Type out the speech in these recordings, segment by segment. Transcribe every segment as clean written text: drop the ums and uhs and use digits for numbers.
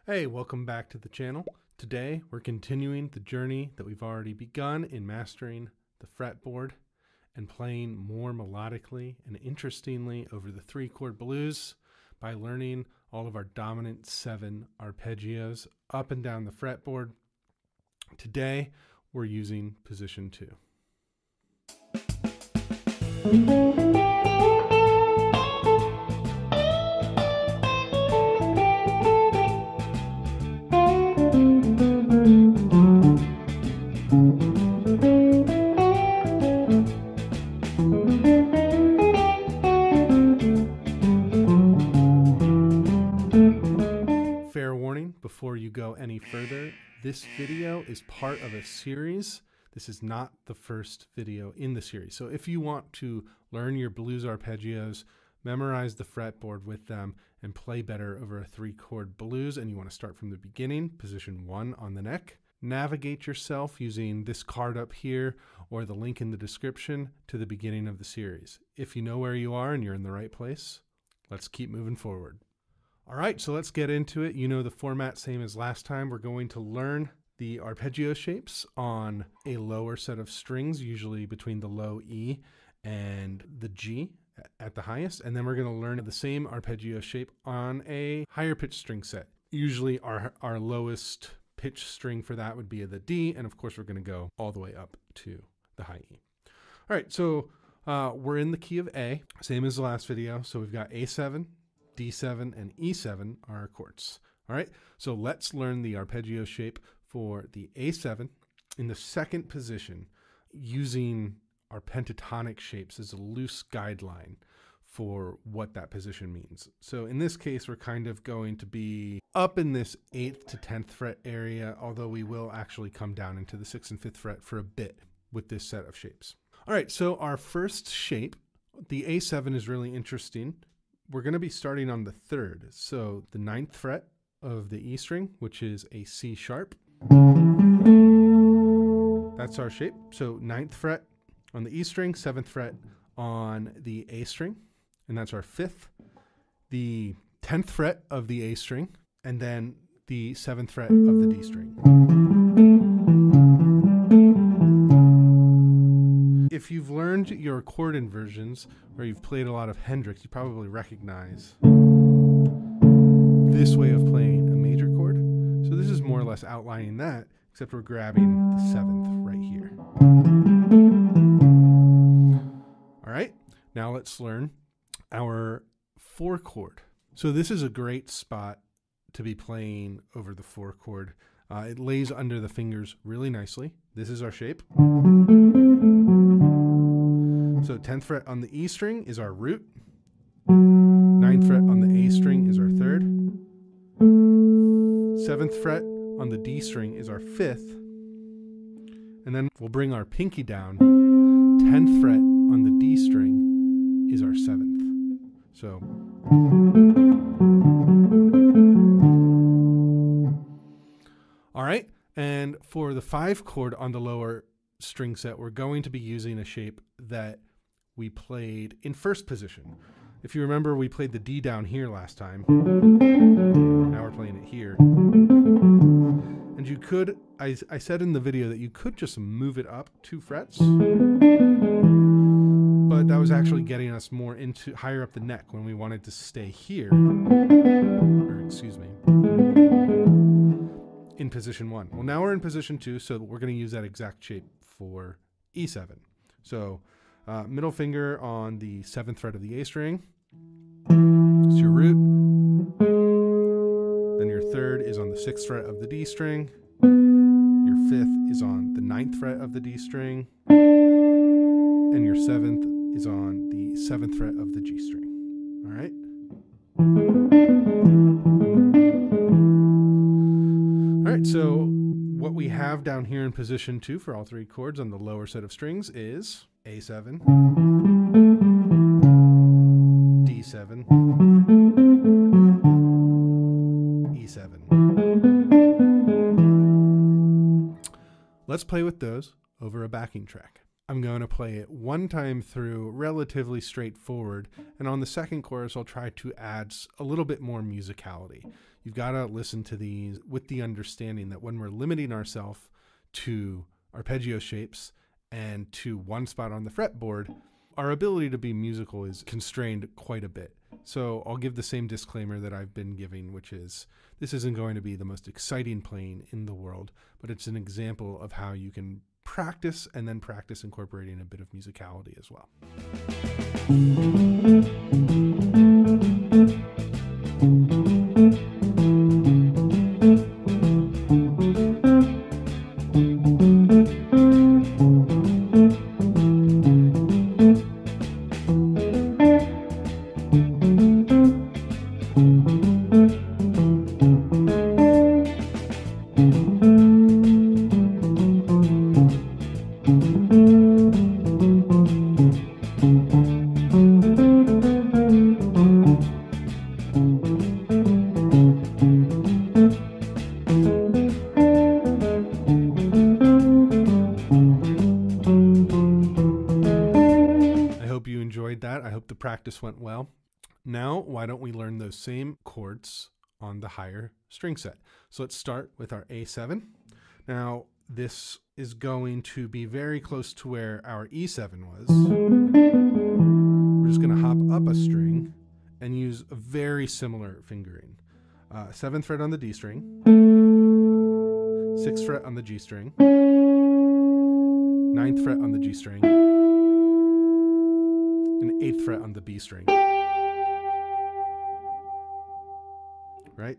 Hey, welcome back to the channel. Today we're continuing the journey that we've already begun in mastering the fretboard and playing more melodically and interestingly over the 3-chord blues by learning all of our dominant 7 arpeggios up and down the fretboard. Today we're using position 2. Fair warning, before you go any further, this video is part of a series. This is not the first video in the series. So if you want to learn your blues arpeggios, memorize the fretboard with them, and play better over a 3-chord blues, and you want to start from the beginning, position 1 on the neck, navigate yourself using this card up here or the link in the description to the beginning of the series. If you know where you are and you're in the right place, let's keep moving forward. All right, so let's get into it. You know the format, same as last time. We're going to learn the arpeggio shapes on a lower set of strings, usually between the low E and the G at the highest. And then we're going to learn the same arpeggio shape on a higher pitch string set. Usually our lowest pitch string for that would be the D. And of course, we're going to go all the way up to the high E. All right, so we're in the key of A, same as the last video. So we've got A7, D7, and E7 are our chords. All right, so let's learn the arpeggio shape for the A7 in the second position using our pentatonic shapes as a loose guideline for what that position means. So in this case, we're kind of going to be up in this 8th to 10th fret area, although we will actually come down into the 6th and 5th fret for a bit with this set of shapes. All right, so our first shape, the A7, is really interesting. We're going to be starting on the 3rd. So the 9th fret of the E string, which is a C sharp. That's our shape. So 9th fret on the E string, 7th fret on the A string, and that's our 5th. The 10th fret of the A string, and then the 7th fret of the D string. If you've learned your chord inversions or you've played a lot of Hendrix, you probably recognize this way of playing a major chord. So this is more or less outlining that, except we're grabbing the 7th right here. All right, now let's learn our 4 chord. So this is a great spot to be playing over the 4 chord. It lays under the fingers really nicely. This is our shape. So 10th fret on the E string is our root. 9th fret on the A string is our 3rd. 7th fret on the D string is our 5th. And then we'll bring our pinky down. 10th fret on the D string is our 7th. So all right, and for the 5 chord on the lower string set, we're going to be using a shape that we played in first position. If you remember, we played the D down here last time. Now we're playing it here. And you could, I said in the video that you could just move it up 2 frets, but that was actually getting us more into higher up the neck when we wanted to stay here, or excuse me, in position 1. Well, now we're in position 2, so we're going to use that exact shape for E7. So middle finger on the 7th fret of the A string. It's your root. Then your 3rd is on the 6th fret of the D string. Your 5th is on the 9th fret of the D string. And your 7th is on the 7th fret of the G string. All right? All right, so what we have down here in position 2 for all 3 chords on the lower set of strings is A7, D7, E7. Let's play with those over a backing track. I'm going to play it one time through, relatively straightforward, and on the second chorus I'll try to add a little bit more musicality. You've got to listen to these with the understanding that when we're limiting ourselves to arpeggio shapes and to one spot on the fretboard, our ability to be musical is constrained quite a bit. So I'll give the same disclaimer that I've been giving, which is this isn't going to be the most exciting playing in the world, but it's an example of how you can practice and then practice incorporating a bit of musicality as well. I hope the practice went well. Now, why don't we learn those same chords on the higher string set? So let's start with our A7. Now, this is going to be very close to where our E7 was. We're just going to hop up a string and use a very similar fingering. 7th fret on the D string, 6th fret on the G string, 9th fret on the G string, and 8th fret on the B string. Right?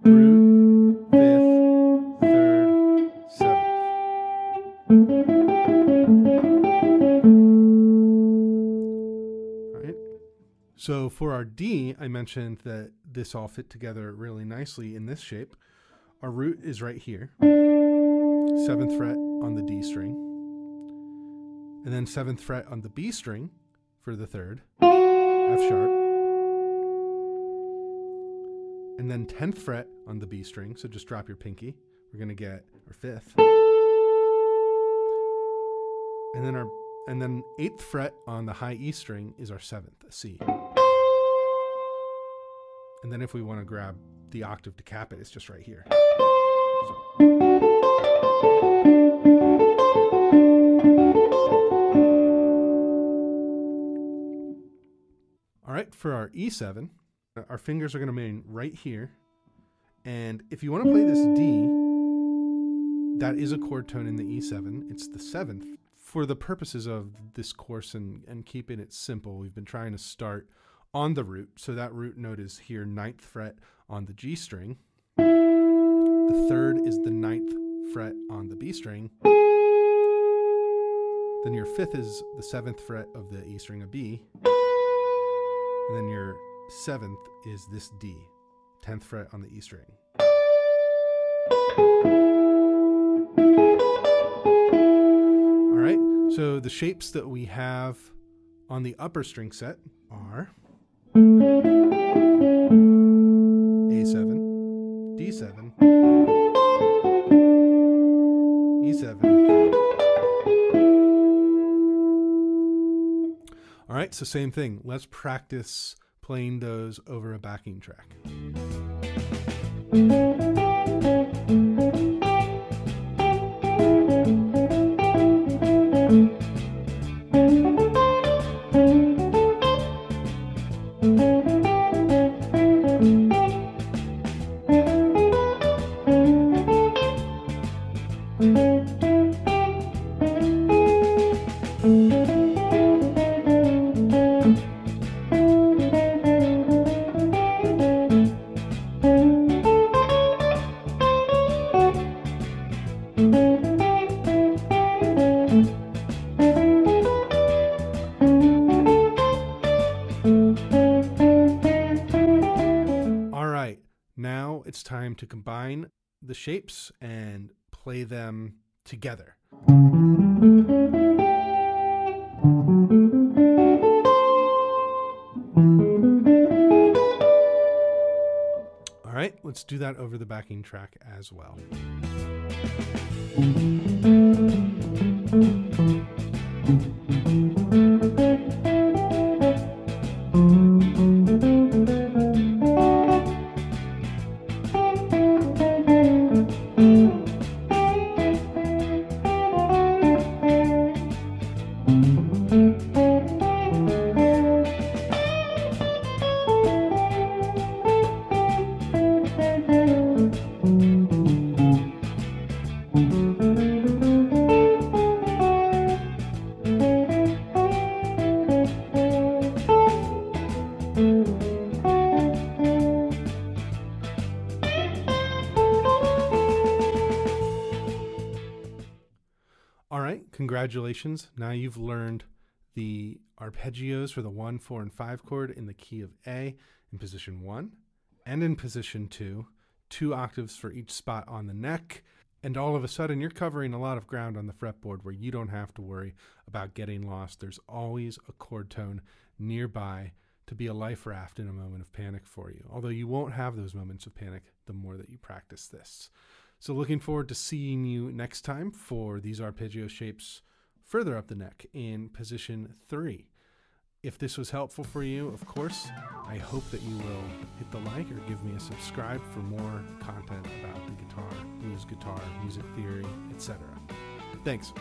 Root, 5th, 3rd, 7th. Right? So for our D, I mentioned that this all fit together really nicely in this shape. Our root is right here. 7th fret on the D string. And then 7th fret on the B string for the 3rd, F sharp, and then 10th fret on the B string, so just drop your pinky. We're going to get our 5th, and then 8th fret on the high E string is our 7th, a C. And then if we want to grab the octave to cap it, it's just right here. All right, for our E7, our fingers are going to remain right here. And if you want to play this D, that is a chord tone in the E7. It's the 7th. For the purposes of this course and keeping it simple, we've been trying to start on the root. So that root note is here, 9th fret on the G string. The 3rd is the 9th fret on the B string. Then your 5th is the 7th fret of the E string of B. And then your 7th is this D, 10th fret on the E string. All right, so the shapes that we have on the upper string set are A7, D7, E7. All right, so same thing. Let's practice playing those over a backing track. Now it's time to combine the shapes and play them together. All right, let's do that over the backing track as well. right, congratulations. Now you've learned the arpeggios for the 1, 4, and 5 chord in the key of A in position 1 and in position 2, 2 octaves for each spot on the neck. And all of a sudden, you're covering a lot of ground on the fretboard where you don't have to worry about getting lost. There's always a chord tone nearby to be a life raft in a moment of panic for you. Although you won't have those moments of panic the more that you practice this. So looking forward to seeing you next time for these arpeggio shapes further up the neck in position 3. If this was helpful for you, of course, I hope that you will hit the like or give me a subscribe for more content about the guitar, blues guitar, music theory, etc. Thanks.